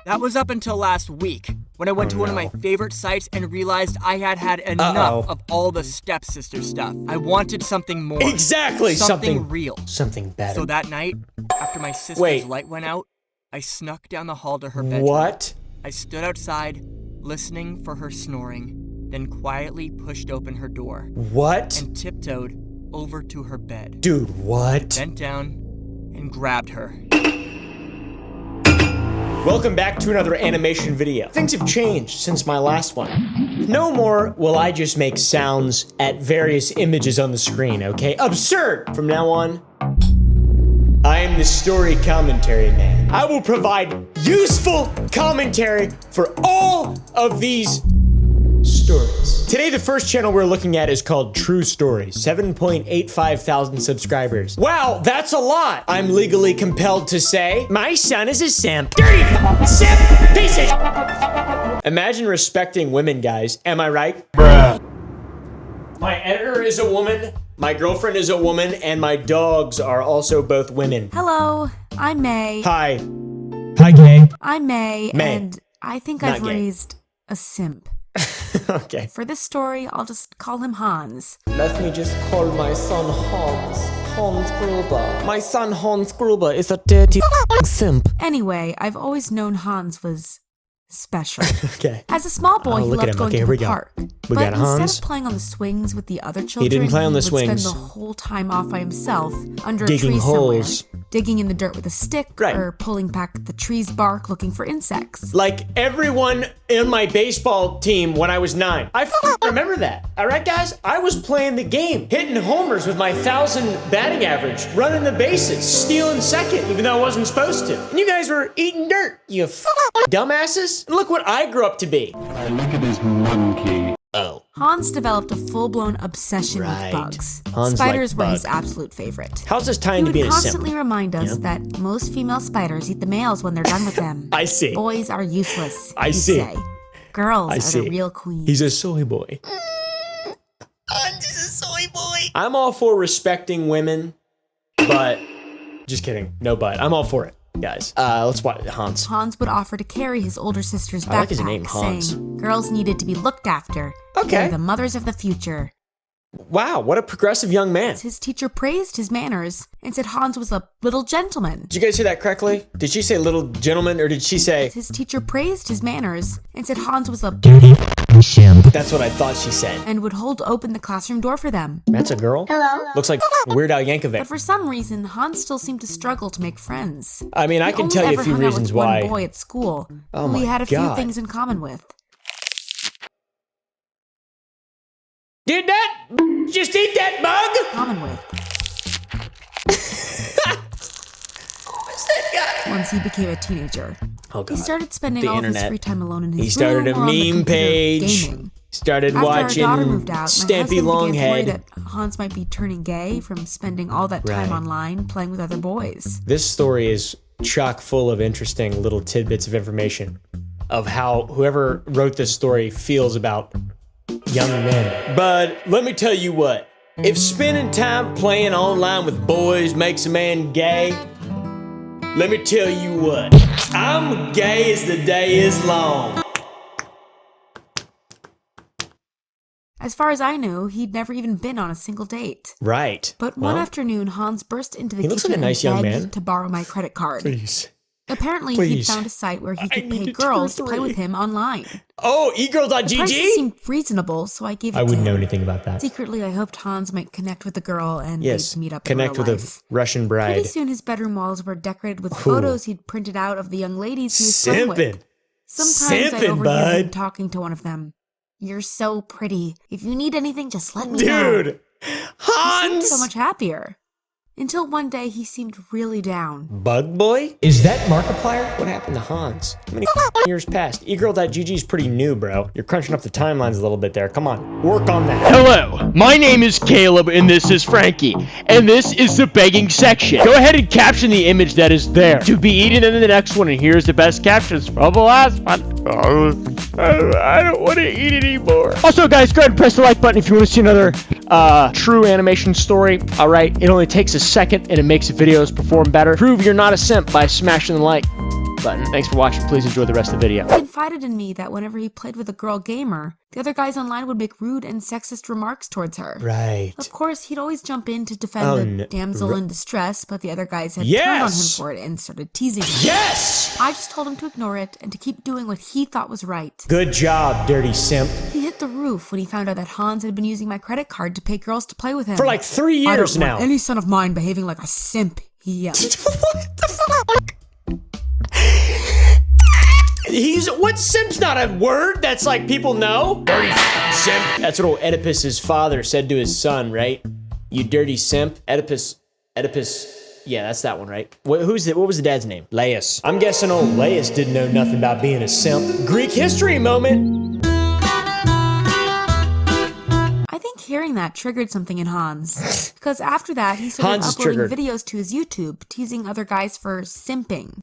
That was up until last week, when I went to one of my favorite sites and realized I had had enough of all the stepsister stuff. I wanted something more. Exactly! Something real. Something better. So that night, after my sister's light went out, I snuck down the hall to her bedroom. What? I stood outside, listening for her snoring, then quietly pushed open her door. What? And tiptoed over to her bed. Dude, what? Bent down and grabbed her. Welcome back to another animation video. Things have changed since my last one. No more will I just make sounds at various images on the screen, okay? Absurd! From now on, I am the story commentary man. I will provide useful commentary for all of these stories. Today, the first channel we're looking at is called True Stories, 7.85 thousand subscribers. Wow, that's a lot. I'm legally compelled to say, my son is a simp. Dirty simp piece of Imagine respecting women, guys. Am I right? Bruh. My editor is a woman, my girlfriend is a woman, and my dogs are also both women. Hello, I'm May. Hi. Hi, gay. I'm May, May. and I think Not I've gay. raised a simp. Okay. For this story, I'll just call him Hans. Let me just call my son Hans. Hans Gruber. My son Hans Gruber is a dirty simp. Anyway, I've always known Hans was special. Okay. As a small boy, he look at loved him. going Okay, to here we the go. park. We But got instead Hans. of playing on the swings with the other children, didn't play on the would swings. spend the whole time off by himself under Digging a tree holes. somewhere, digging in the dirt with a stick, Right. or pulling back the tree's bark looking for insects. Like everyone in my baseball team when I was 9. I remember that. All right, guys? I was playing the game, hitting homers with my 1,000 batting average, running the bases, stealing second, even though I wasn't supposed to. And you guys were eating dirt, you dumbasses. And look what I grew up to be. Look at this monkey. Oh. Hans developed a full-blown obsession Right. with bugs. Hans Spiders liked were his bugs. absolute favorite. How's this He tying to would being a simp? constantly remind us that most female spiders eat the males when they're done with them. I see. Boys are useless, I he'd see. say. Girls I are see. the real queen. He's a soy boy. Hans is a soy boy. I'm all for respecting women, but just kidding. No but. I'm all for it, guys. Let's watch Hans. Hans would offer to carry his older sister's I like his backpack, name, Hans. saying girls needed to be looked after. Okay. They're the mothers of the future. Wow, what a progressive young man. His teacher praised his manners and said Hans was a little gentleman. Did you guys hear that correctly? Did she say little gentleman or did she say His teacher praised his manners and said Hans was a dirty simp? That's what I thought she said. and would hold open the classroom door for them. That's a girl? Hello. Looks like Weird Al But Yankovic. for some reason, Hans still seemed to struggle to make friends. I mean, I He can only tell you a ever few hung out reasons with why. one boy at school, Oh who he my had a few God. things in common with. Did that? Just eat that bug? Common with. Who's that guy? Once he became a teenager, Oh God. he started spending The all of his internet. free time alone in his He started room a or on the meme computer page. gaming. Started After watching our daughter moved out, my Stampy husband began to worry Longhead. that Hans might be turning gay from spending all that time Right. online playing with other boys. This story is chock full of interesting little tidbits of information of how whoever wrote this story feels about young men. But let me tell you what, if spending time playing online with boys makes a man gay, let me tell you what, I'm gay as the day is long. As far as I knew, he'd never even been on a single date. Right. But one Well, afternoon, Hans burst into the he kitchen looks like a nice and young begged man. to borrow my credit card. Please. Apparently, Please. he'd found a site where he could need pay to turn girls to play 3. with him online. Oh, The egirl.gg? prices seemed reasonable, so I gave it I to wouldn't him. know anything about that. Secretly, I hoped Hans might connect with the girl and Yes, they'd meet up connect in with real a life. Russian Pretty bride. soon, his bedroom walls were decorated with photos he'd printed out of the young ladies he was playing with. Simpin'. Sometimes I'd Simpin', overhear him bud. talking to one of them. You're so pretty. If you need anything, just let me know. Dude, He seemed Hans! so much happier. Until one day, he seemed really down. Bug Boy? Is that Markiplier? What happened to Hans? How many years passed? egirl.gg is pretty new, bro. You're crunching up the timelines a little bit there. Come on, work on that. Hello, my name is Caleb and this is Frankie, and this is the begging section. Go ahead and caption the image that is there to be eaten in the next one, and here's the best captions from the last one. I don't want to eat anymore. Also, guys, go ahead and press the like button if you want to see another true animation story. All right, it only takes a second and it makes the videos perform better. Prove you're not a simp by smashing the like. button. Thanks for watching. Please enjoy the rest of the video. He confided in me that whenever he played with a girl gamer, the other guys online would make rude and sexist remarks towards her. Right. Of course, he'd always jump in to defend the damsel in distress, but the other guys had turned on him for it and started teasing him. Yes! I just told him to ignore it and to keep doing what he thought was right. Good job, dirty simp. He hit the roof when he found out that Hans had been using my credit card to pay girls to play with him. For like 3 years I don't now. want any son of mine behaving like a simp, he yelled. What the fuck? What simp's not a word that's like people know? Dirty simp. That's what old Oedipus's father said to his son, right? You dirty simp. Oedipus, yeah, that's that one, right? What was the dad's name? Laius. I'm guessing old Laius didn't know nothing about being a simp. Greek history moment. I think hearing that triggered something in Hans. Because after that, he started uploading videos to his YouTube, teasing other guys for simping.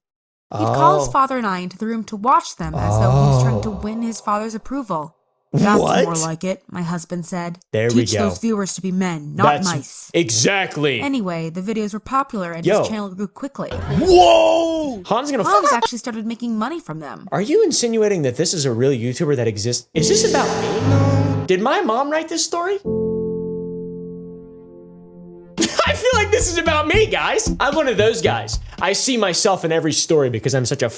He'd call his father and I into the room to watch them as though he was trying to win his father's approval. That's more like it, my husband said. There we go. Teach those viewers to be men, not mice. Exactly. Anyway, the videos were popular and his channel grew quickly. Whoa! Hans actually started making money from them. Are you insinuating that this is a real YouTuber that exists? Is this about me? Did my mom write this story? I feel like this is about me, guys. I'm one of those guys. I see myself in every story because I'm such a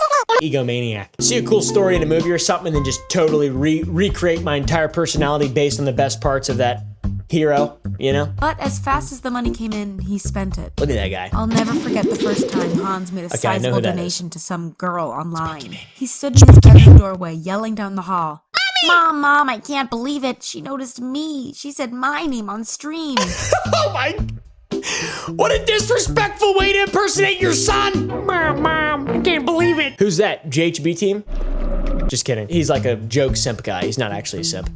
egomaniac. See a cool story in a movie or something and then just totally recreate my entire personality based on the best parts of that hero, you know? But as fast as the money came in, he spent it. Look at that guy. I'll never forget the first time Hans made a sizable donation to some girl online. He stood in his bedroom doorway yelling down the hall. Mom, I can't believe it. She noticed me. She said my name on stream. Oh my... What a disrespectful way to impersonate your son! Mom, I can't believe it. Who's that? JHB team? Just kidding. He's like a joke simp guy. He's not actually a simp.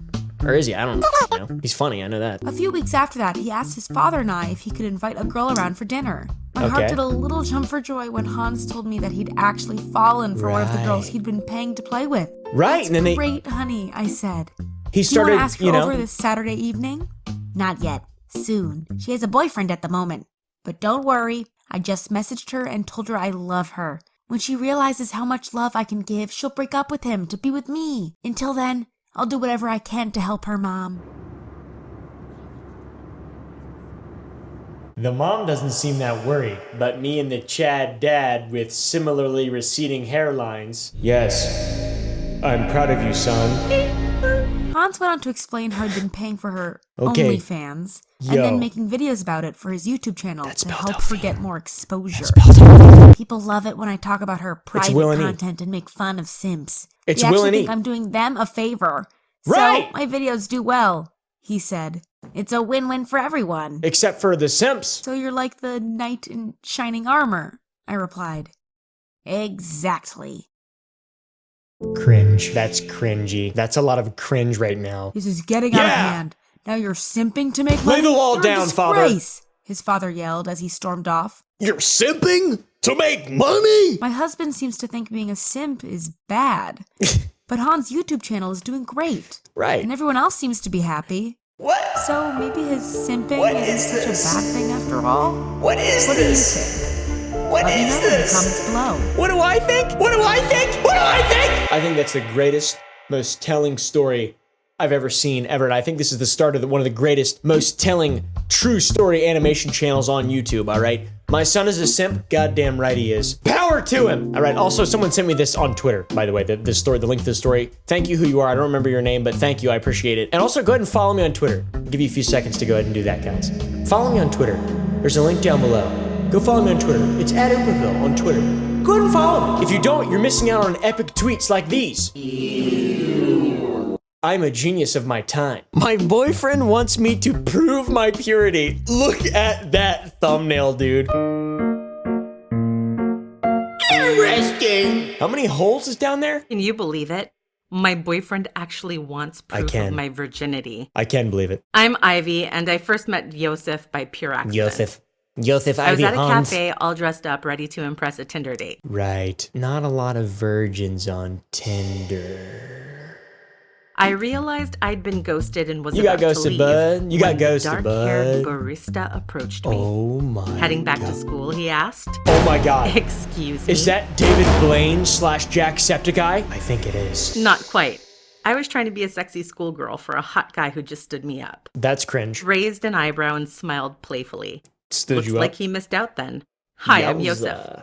Or is he? I don't know. He's funny, I know that. A few weeks after that, he asked his father and I if he could invite a girl around for dinner. My heart did a little jump for joy when Hans told me that he'd actually fallen for one of the girls he'd been paying to play with. Right, and then great, honey, I said. He started, you want to ask her over this Saturday evening? Not yet. Soon. She has a boyfriend at the moment. But don't worry, I just messaged her and told her I love her. When she realizes how much love I can give, she'll break up with him to be with me. Until then, I'll do whatever I can to help her mom. The mom doesn't seem that worried, but me and the Chad dad with similarly receding hairlines. Yes, I'm proud of you, son. Hans went on to explain how he'd been paying for her OnlyFans and then making videos about it for his YouTube channel to help her get more exposure. People love it when I talk about her private content and make fun of simps. They actually think I'm doing them a favor. So my videos do well, he said. It's a win-win for everyone. Except for the simps. So you're like the knight in shining armor, I replied. Exactly. Cringe. That's cringy. That's a lot of cringe right now. This is getting out of hand. Now you're simping to make money? Lay the law down, father. His father yelled as he stormed off. You're simping to make money? My husband seems to think being a simp is bad. But Hans' YouTube channel is doing great. Right. And everyone else seems to be happy. What? So maybe his simping isn't such a bad thing after all? What is this? What do you think? What Let is me know this? in the comments below. What do I think? What do I think? What do I think? I think that's the greatest, most telling story I've ever seen ever. And I think this is the start of one of the greatest, most telling true story animation channels on YouTube, all right? My son is a simp. Goddamn right he is. Power to him. All right. Also, someone sent me this on Twitter, by the way, the link to the story. Thank you who you are. I don't remember your name, but thank you. I appreciate it. And also go ahead and follow me on Twitter. I'll give you a few seconds to go ahead and do that, guys. Follow me on Twitter. There's a link down below. Go follow me on Twitter. It's @Uperville on Twitter. Go ahead and follow me. If you don't, you're missing out on epic tweets like these. I'm a genius of my time. My boyfriend wants me to prove my purity. Look at that thumbnail, dude. Interesting. How many holes is down there? Can you believe it? My boyfriend actually wants proof of my virginity. I can believe it. I'm Ivy, and I first met Yosef by pure accident. Yosef I was Ivy at a Hans. cafe, all dressed up, ready to impress a Tinder date. Right. Not a lot of virgins on Tinder. I realized I'd been ghosted and was You about got ghosted, to leave. bud. You got when ghosted, the dark-haired barista approached me. Oh my. Heading back to school, he asked. Oh my God. Excuse me. Is that David Blaine / Jacksepticeye? I think it is. Not quite. I was trying to be a sexy schoolgirl for a hot guy who just stood me up. That's cringe. Raised an eyebrow and smiled playfully. Stood Looks you up. like he missed out then. Hi, I'm Yosef.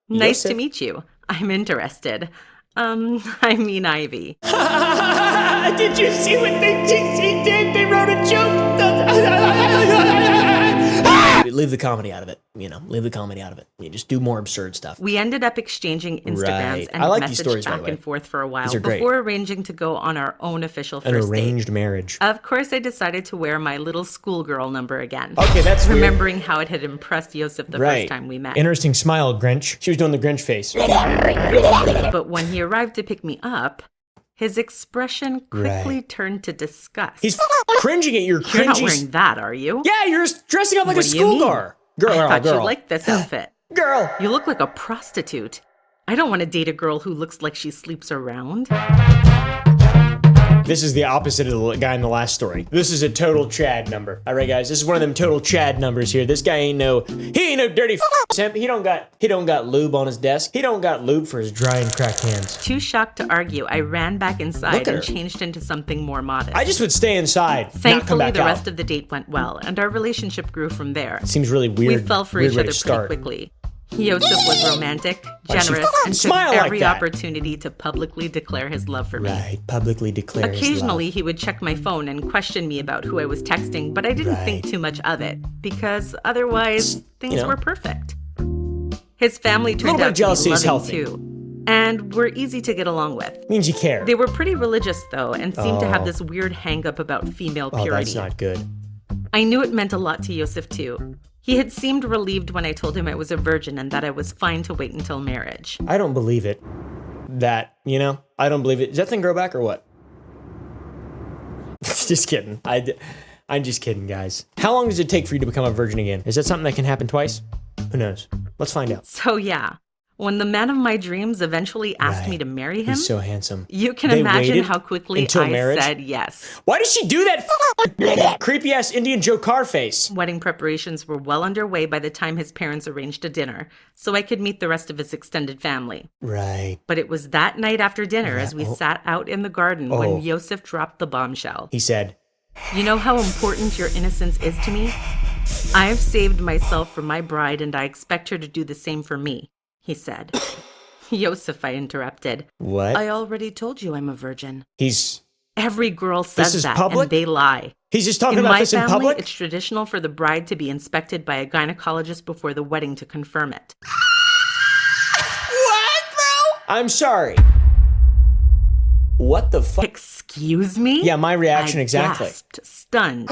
Nice to meet you. I'm interested. I mean Ivy. Did you see what she did? They wrote a joke. Leave the comedy out of it. Leave the comedy out of it. You just do more absurd stuff. We ended up exchanging Instagrams and I like these messaged stories, by the back way. and forth for a while These are great. before arranging to go on our own official An first arranged date. marriage. Of course, I decided to wear my little schoolgirl number again. Okay, that's weird. remembering how it had impressed Yosef the first time we met. Interesting smile, Grinch. She was doing the Grinch face. But when he arrived to pick me up, his expression quickly turned to disgust. He's cringing at your cringy. You're not wearing that, are you? Yeah, you're dressing up like What a do you mean? schoolgirl. I thought you liked this outfit. Girl. You look like a prostitute. I don't want to date a girl who looks like she sleeps around. This is the opposite of the guy in the last story. This is a total Chad number. All right, guys, this is one of them total Chad numbers here. This guy ain't no dirty simp. He don't got lube on his desk. He don't got lube for his dry and cracked hands. Too shocked to argue, I ran back inside and changed into something more modest. I just would stay inside, not come Thankfully, back the out. rest of the date went well, and our relationship grew from there. Seems really weird. We fell for weird each way other to pretty start. quickly. Yosef was romantic, Why'd she generous, and took smile like every that? opportunity to publicly declare his love for me. Right, publicly declare his Occasionally, love. he would check my phone and question me about who I was texting, but I didn't think too much of it, because otherwise, things were perfect. His family turned bit of out to jealousy be is loving healthy. too, and were easy to get along with. Means you care. They were pretty religious, though, and seemed to have this weird hang-up about female Oh, purity. that's not good. I knew it meant a lot to Yosef, too. He had seemed relieved when I told him I was a virgin and that I was fine to wait until marriage. I don't believe it. I don't believe it. Does that thing grow back or what? Just kidding. I'm just kidding, guys. How long does it take for you to become a virgin again? Is that something that can happen twice? Who knows? Let's find out. So yeah, when the man of my dreams eventually asked me to marry him, He's so handsome. you can They imagine waited how quickly until I marriage? said yes. Why did she do that creepy ass Indian Joe Carr face? Wedding preparations were well underway by the time his parents arranged a dinner, so I could meet the rest of his extended family. Right. But it was that night after dinner, as we sat out in the garden, when Yosef dropped the bombshell. He said, You know how important your innocence is to me? I have saved myself for my bride, and I expect her to do the same for me, he said. Yosef, I interrupted. What? I already told you I'm a virgin. He's Every girl says is that, public? and they lie. He's just talking In about my this in family, public? it's traditional for the bride to be inspected by a gynecologist before the wedding to confirm it. What, bro? I'm sorry. What the fuck? Excuse me? Yeah, my reaction I exactly. Gasped, stunned.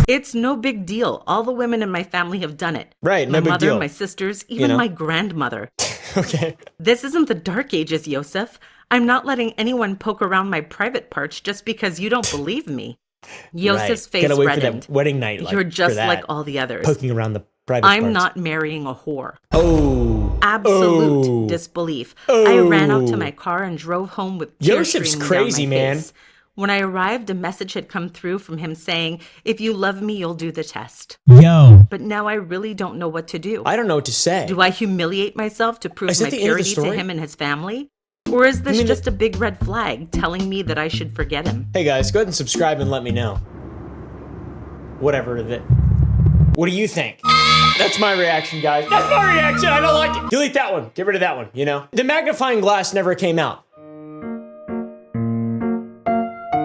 It's no big deal. All the women in my family have done it. Right, my no big mother, deal. my sisters, even my grandmother. Okay. This isn't the dark ages, Yosef. I'm not letting anyone poke around my private parts just because you don't believe me. Yosef's face Gotta wait reddened. for that wedding night. You're for just that. like all the others. Poking around the private I'm parts. not marrying a whore. Oh. Absolute disbelief. I ran out to my car and drove home with tears Yosef's streaming crazy, down my man. face. When I arrived, a message had come through from him saying, if you love me, you'll do the test. Yo. But now I really don't know what to do. I don't know what to say. Do I humiliate myself to prove Is that my the end of the purity to story? him and his family? Or is this just a big red flag telling me that I should forget him? Hey guys, go ahead and subscribe and let me know. Whatever that. What do you think? That's my reaction, guys. That's my reaction. I don't like it. Delete that one. Get rid of that one, you know? The magnifying glass never came out.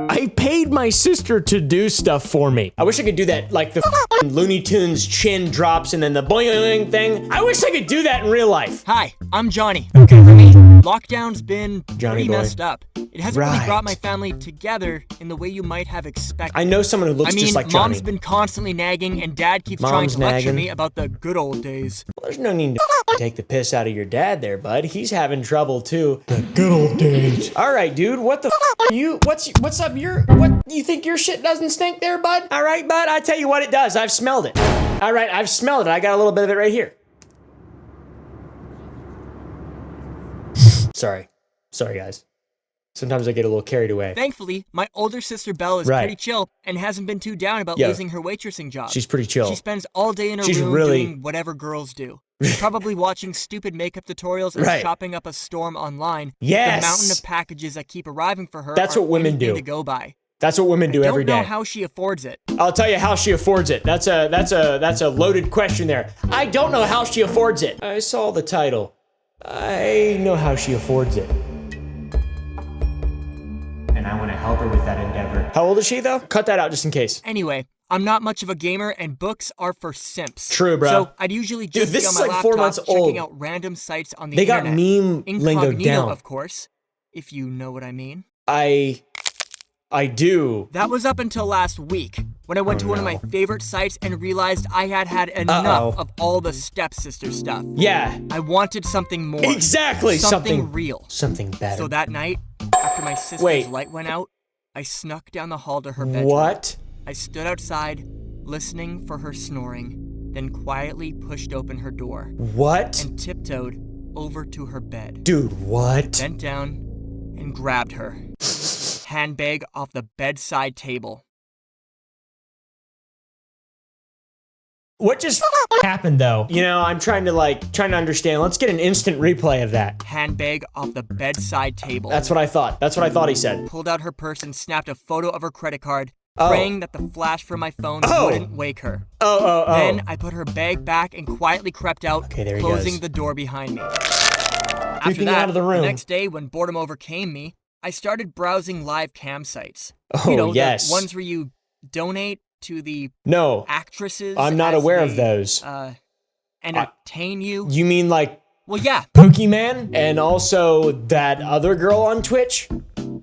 I paid my sister to do stuff for me. I wish I could do that, like the Looney Tunes chin drops and then the boing thing. I wish I could do that in real life. Hi, I'm Johnny. Okay. For me, lockdown's been Johnny pretty boy. messed up. It hasn't really Right. brought my family together in the way you might have expected. I know someone who looks I mean, just like Johnny. Mom's been constantly nagging, and Dad keeps trying Mom's to lecture nagging. me about the good old days. Well, there's no need to take the piss out of your dad there, bud. He's having trouble too. The good old days. All right, dude. What the are you? What's up? What? You think your shit doesn't stink there, bud? All right, bud. I tell you what, it does. I've smelled it. All right, I've smelled it. I got a little bit of it right here. Sorry, guys. Sometimes I get a little carried away. Thankfully, my older sister Belle is pretty chill and hasn't been too down about losing her waitressing job. She's pretty chill. She spends all day in her room doing whatever girls do. Probably watching stupid makeup tutorials and shopping up a storm online. Yes! The mountain of packages that keep arriving for her. That's what women do. To go by. That's what women do every day. I don't know how she affords it. I'll tell you how she affords it. That's a loaded question there. I don't know how she affords it. I saw the title. I know how she affords it. And I want to help her with that endeavor. How old is she, though? Cut that out just in case. Anyway, I'm not much of a gamer, and books are for simps. True, bro. So I'd usually just be on my laptop 4 months checking out random sites on the internet. They got meme lingo down. Of course, if you know what I mean. I do. That was up until last week, when I went to one of my favorite sites and realized I had enough of all the stepsister stuff. Yeah. I wanted something more. Exactly. Something real. Something better. So that night, after my sister's light went out, I snuck down the hall to her bedroom. What? I stood outside, listening for her snoring, then quietly pushed open her door. What? And tiptoed over to her bed. Dude, what? Bent down and grabbed her handbag off the bedside table. What just happened though? You know, I'm trying to understand. Let's get an instant replay of that. Handbag off the bedside table. That's what I thought. That's what I thought he said. Pulled out her purse and snapped a photo of her credit card, praying that the flash from my phone wouldn't wake her. Then I put her bag back and quietly crept out, closing the door behind me. After that, out of the room. The next day when boredom overcame me, I started browsing live cam sites. Oh, the ones where you donate to the actresses. I'm not aware of those. Entertain you. You mean like Well, yeah. Pokemon? And also that other girl on Twitch?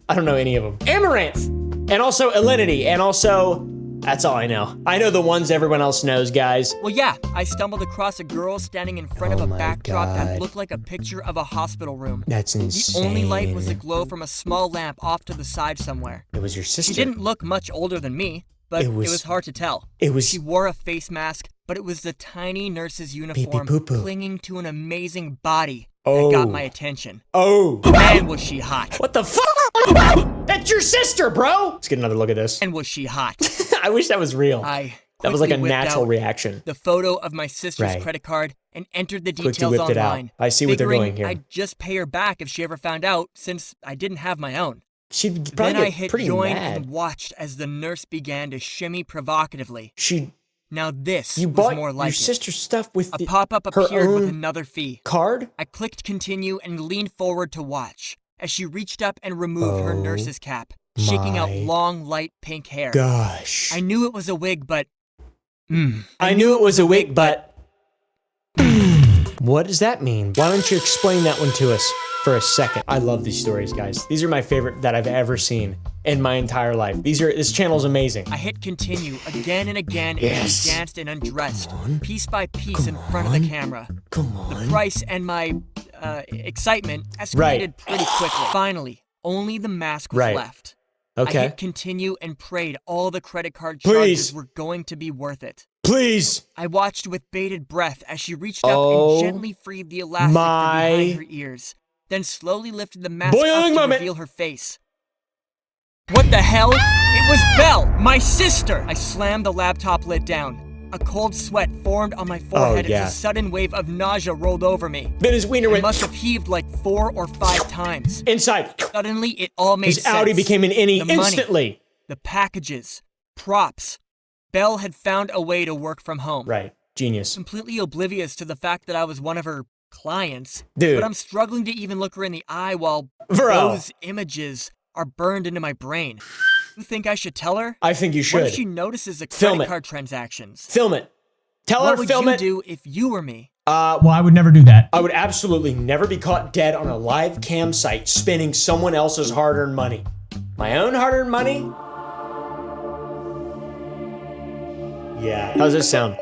I don't know any of them. Amaranth! And also Alinity. And also, that's all I know. I know the ones everyone else knows, guys. Well, yeah. I stumbled across a girl standing in front of a backdrop that looked like a picture of a hospital room. That's insane. The only light was a glow from a small lamp off to the side somewhere. It was your sister. She didn't look much older than me, but it was hard to tell. She wore a face mask, but it was the tiny nurse's uniform clinging to an amazing body that got my attention. Man, was she hot. What the fuck? That's your sister, bro! Let's get another look at this. And was she hot. I wish that was real. That was like a natural reaction. The photo of my sister's credit card and entered the details online. I see what they're doing here. I'd just pay her back if she ever found out, since I didn't have my own. She'd probably Then I get hit pretty join mad. and watched as the nurse began to shimmy provocatively. Now this You was bought more like your sister's stuff with a pop-up her appeared with own another fee. card? I clicked continue and leaned forward to watch as she reached up and removed her nurse's cap, shaking out long, light pink hair. Gosh. I knew it was a wig, but... I knew it was a wig, but... What does that mean? Why don't you explain that one to us for a second? I love these stories, guys. These are my favorite that I've ever seen in my entire life. This channel's amazing. I hit continue again and again as she danced and undressed, piece by piece in front of the camera. The price and my excitement escalated pretty quickly. Finally, only the mask was left. I hit continue and prayed all the credit card charges were going to be worth it. Please! I watched with bated breath as she reached up and gently freed the elastic from behind her ears, then slowly lifted the mask up to reveal her face. What the hell? It was Belle, my sister! I slammed the laptop lid down. A cold sweat formed on my forehead as a sudden wave of nausea rolled over me. Then his wiener went... must have heaved like 4 or 5 times. Inside. Suddenly, it all made sense. His Audi became an innie instantly. Money, the packages, props. Belle had found a way to work from home. Right. Genius. Completely oblivious to the fact that I was one of her clients. Dude. But I'm struggling to even look her in the eye while those images are burned into my brain. You think I should tell her? I think you should. What if she notices the credit card transactions? Film it. Tell her, film it. What would you do if you were me? Well, I would never do that. I would absolutely never be caught dead on a live cam site spending someone else's hard-earned money. My own hard-earned money? Yeah. How's this sound?